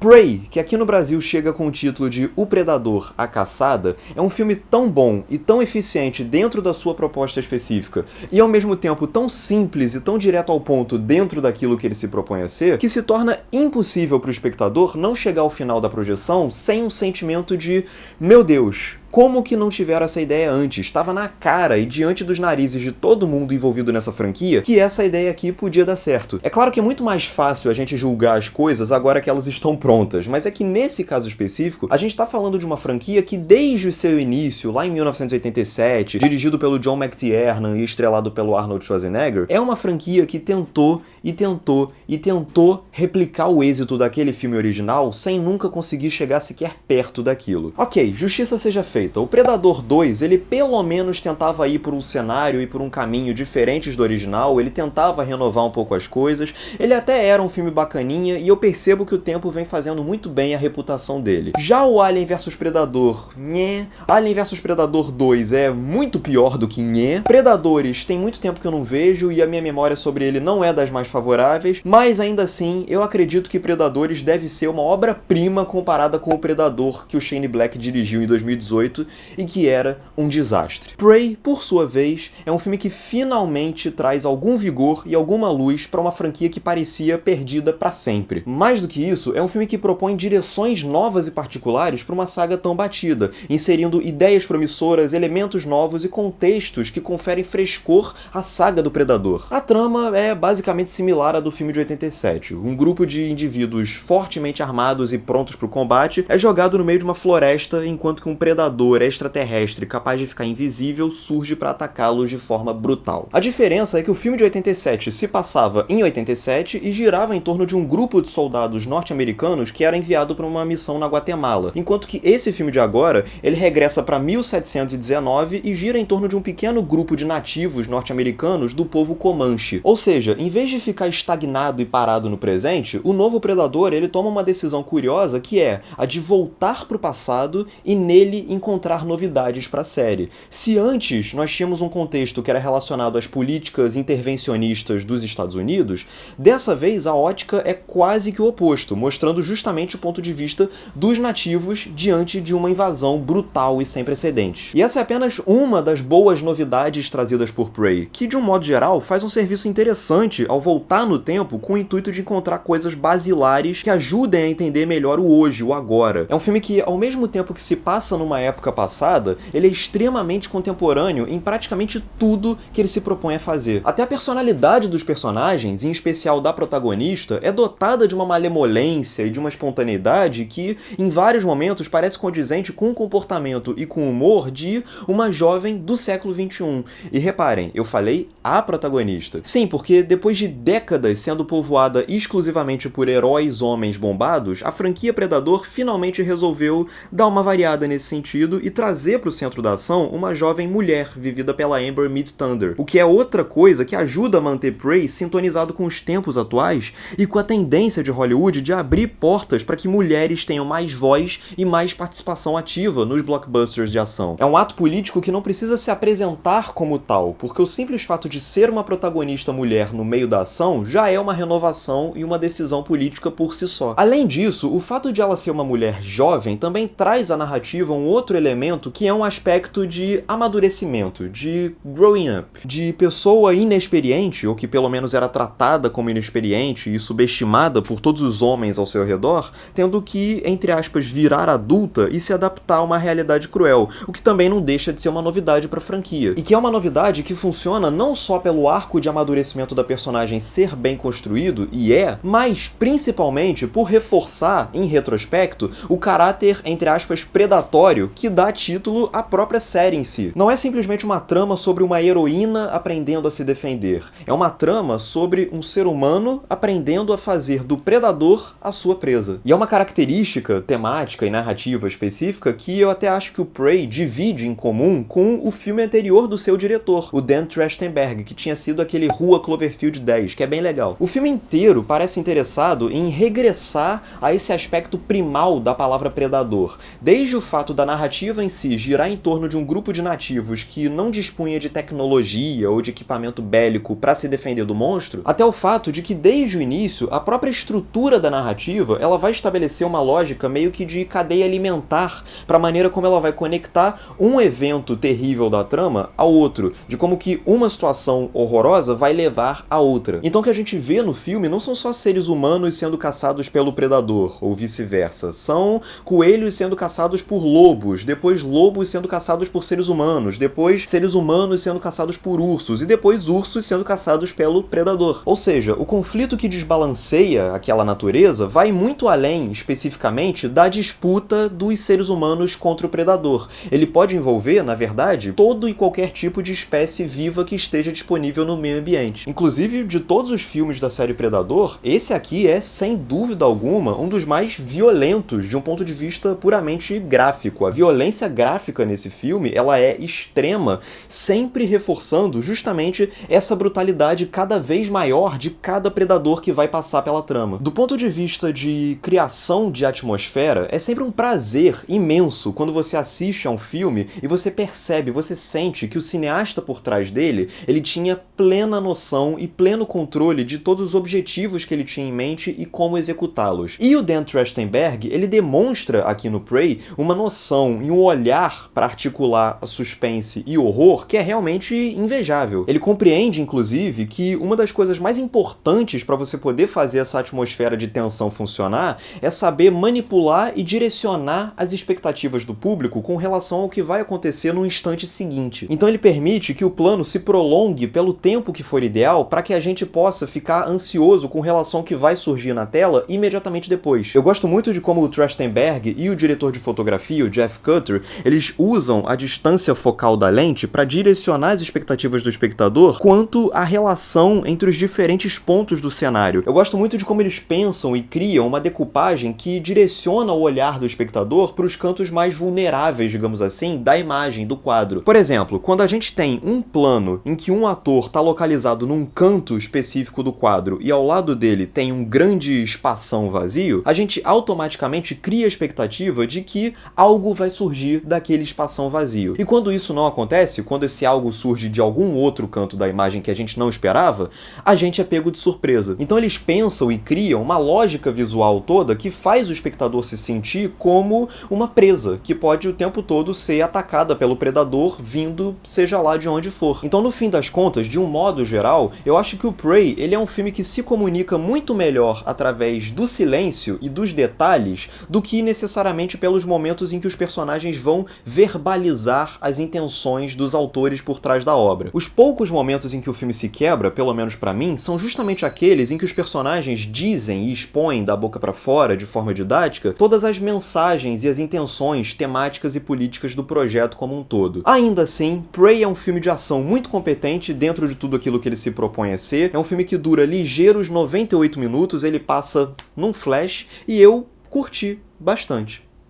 Prey, que aqui no Brasil chega com o título de O Predador, a Caçada, é um filme tão bom e tão eficiente dentro da sua proposta específica, e ao mesmo tempo tão simples e tão direto ao ponto dentro daquilo que ele se propõe a ser, que se torna impossível para o espectador não chegar ao final da projeção sem um sentimento de meu Deus, como que não tiveram essa ideia antes? Estava na cara e diante dos narizes de todo mundo envolvido nessa franquia que essa ideia aqui podia dar certo. É claro que é muito mais fácil a gente julgar as coisas agora que elas estão prontas, mas é que nesse caso específico, a gente tá falando de uma franquia que desde o seu início, lá em 1987, dirigido pelo John McTiernan e estrelado pelo Arnold Schwarzenegger, é uma franquia que tentou e tentou e tentou replicar o êxito daquele filme original sem nunca conseguir chegar sequer perto daquilo. Ok, justiça seja feita. O Predador 2, ele pelo menos tentava ir por um cenário e por um caminho diferentes do original, ele tentava renovar um pouco as coisas, ele até era um filme bacaninha e eu percebo que o tempo vem fazendo muito bem a reputação dele. Já o Alien vs Predador, nhé. Alien vs Predador 2 é muito pior do que nhé. Predadores tem muito tempo que eu não vejo e a minha memória sobre ele não é das mais favoráveis, mas ainda assim eu acredito que Predadores deve ser uma obra-prima comparada com o Predador que o Shane Black dirigiu em 2018 e que era um desastre. Prey, por sua vez, é um filme que finalmente traz algum vigor e alguma luz para uma franquia que parecia perdida para sempre. Mais do que isso, é um filme que propõe direções novas e particulares para uma saga tão batida, inserindo ideias promissoras, elementos novos e contextos que conferem frescor à saga do Predador. A trama é basicamente similar à do filme de 87. Um grupo de indivíduos fortemente armados e prontos para o combate é jogado no meio de uma floresta enquanto que um predador extraterrestre capaz de ficar invisível surge para atacá-los de forma brutal. A diferença é que o filme de 87 se passava em 87 e girava em torno de um grupo de soldados norte-americanos que era enviado para uma missão na Guatemala, enquanto que esse filme de agora, ele regressa para 1719 e gira em torno de um pequeno grupo de nativos norte-americanos do povo Comanche. Ou seja, em vez de ficar estagnado e parado no presente, o novo Predador ele toma uma decisão curiosa que é a de voltar para o passado e nele encontrar novidades para a série. Se antes nós tínhamos um contexto que era relacionado às políticas intervencionistas dos Estados Unidos, dessa vez a ótica é quase que o oposto, mostrando justamente o ponto de vista dos nativos diante de uma invasão brutal e sem precedentes. E essa é apenas uma das boas novidades trazidas por Prey, que de um modo geral faz um serviço interessante ao voltar no tempo com o intuito de encontrar coisas basilares que ajudem a entender melhor o hoje, o agora. É um filme que, ao mesmo tempo que se passa numa época passada, ele é extremamente contemporâneo em praticamente tudo que ele se propõe a fazer. Até a personalidade dos personagens, em especial da protagonista, é dotada de uma malemolência e de uma espontaneidade que, em vários momentos, parece condizente com o comportamento e com o humor de uma jovem do século XXI. E reparem, eu falei a protagonista. Sim, porque depois de décadas sendo povoada exclusivamente por heróis homens bombados, a franquia Predador finalmente resolveu dar uma variada nesse sentido e trazer para o centro da ação uma jovem mulher vivida pela Amber Midthunder, o que é outra coisa que ajuda a manter Prey sintonizado com os tempos atuais e com a tendência de Hollywood de abrir portas para que mulheres tenham mais voz e mais participação ativa nos blockbusters de ação. É um ato político que não precisa se apresentar como tal, porque o simples fato de ser uma protagonista mulher no meio da ação já é uma renovação e uma decisão política por si só. Além disso, o fato de ela ser uma mulher jovem também traz à narrativa um outro elemento que é um aspecto de amadurecimento, de growing up, de pessoa inexperiente, ou que pelo menos era tratada como inexperiente e subestimada por todos os homens ao seu redor, tendo que, entre aspas, virar adulta e se adaptar a uma realidade cruel, o que também não deixa de ser uma novidade para a franquia. E que é uma novidade que funciona não só pelo arco de amadurecimento da personagem ser bem construído, e mas principalmente por reforçar, em retrospecto, o caráter, entre aspas, predatório que dá título à própria série em si. Não é simplesmente uma trama sobre uma heroína aprendendo a se defender. É uma trama sobre um ser humano aprendendo a fazer do predador a sua presa. E é uma característica temática e narrativa específica que eu até acho que o Prey divide em comum com o filme anterior do seu diretor, o Dan Trachtenberg, que tinha sido aquele Rua Cloverfield 10, que é bem legal. O filme inteiro parece interessado em regressar a esse aspecto primal da palavra predador, desde o fato da narrativa narrativa em si girar em torno de um grupo de nativos que não dispunha de tecnologia ou de equipamento bélico para se defender do monstro, até o fato de que desde o início a própria estrutura da narrativa ela vai estabelecer uma lógica meio que de cadeia alimentar para a maneira como ela vai conectar um evento terrível da trama ao outro, de como que uma situação horrorosa vai levar a outra. Então o que a gente vê no filme não são só seres humanos sendo caçados pelo predador, ou vice-versa. São coelhos sendo caçados por lobos, depois lobos sendo caçados por seres humanos, depois seres humanos sendo caçados por ursos, e depois ursos sendo caçados pelo predador. Ou seja, o conflito que desbalanceia aquela natureza vai muito além, especificamente, da disputa dos seres humanos contra o predador. Ele pode envolver, na verdade, todo e qualquer tipo de espécie viva que esteja disponível no meio ambiente. Inclusive, de todos os filmes da série Predador, esse aqui é, sem dúvida alguma, um dos mais violentos de um ponto de vista puramente gráfico. A violência gráfica nesse filme, ela é extrema, sempre reforçando justamente essa brutalidade cada vez maior de cada predador que vai passar pela trama. Do ponto de vista de criação de atmosfera, é sempre um prazer imenso quando você assiste a um filme e você percebe, você sente que o cineasta por trás dele, ele tinha plena noção e pleno controle de todos os objetivos que ele tinha em mente e como executá-los. E o Dan Trachtenberg, ele demonstra aqui no Prey uma noção e um olhar para articular a suspense e horror que é realmente invejável. Ele compreende, inclusive, que uma das coisas mais importantes para você poder fazer essa atmosfera de tensão funcionar é saber manipular e direcionar as expectativas do público com relação ao que vai acontecer no instante seguinte. Então ele permite que o plano se prolongue pelo tempo que for ideal para que a gente possa ficar ansioso com relação ao que vai surgir na tela imediatamente depois. Eu gosto muito de como o Trachtenberg e o diretor de fotografia, o Jeff Cutter, eles usam a distância focal da lente para direcionar as expectativas do espectador quanto à relação entre os diferentes pontos do cenário. Eu gosto muito de como eles pensam e criam uma decupagem que direciona o olhar do espectador para os cantos mais vulneráveis, digamos assim, da imagem, do quadro. Por exemplo, quando a gente tem um plano em que um ator está localizado num canto específico do quadro e ao lado dele tem um grande espação vazio, a gente automaticamente cria a expectativa de que algo vai surgir daquele espação vazio. E quando isso não acontece, quando esse algo surge de algum outro canto da imagem que a gente não esperava, a gente é pego de surpresa. Então eles pensam e criam uma lógica visual toda que faz o espectador se sentir como uma presa, que pode o tempo todo ser atacada pelo predador vindo seja lá de onde for. Então, no fim das contas, de um modo geral, eu acho que o Prey, ele é um filme que se comunica muito melhor através do silêncio e dos detalhes do que necessariamente pelos momentos em que os personagens vão verbalizar as intenções dos autores por trás da obra. Os poucos momentos em que o filme se quebra, pelo menos pra mim, são justamente aqueles em que os personagens dizem e expõem da boca pra fora, de forma didática, todas as mensagens e as intenções temáticas e políticas do projeto como um todo. Ainda assim, Prey é um filme de ação muito competente dentro de tudo aquilo que ele se propõe a ser. É um filme que dura ligeiros 98 minutos, ele passa num flash e eu curti bastante.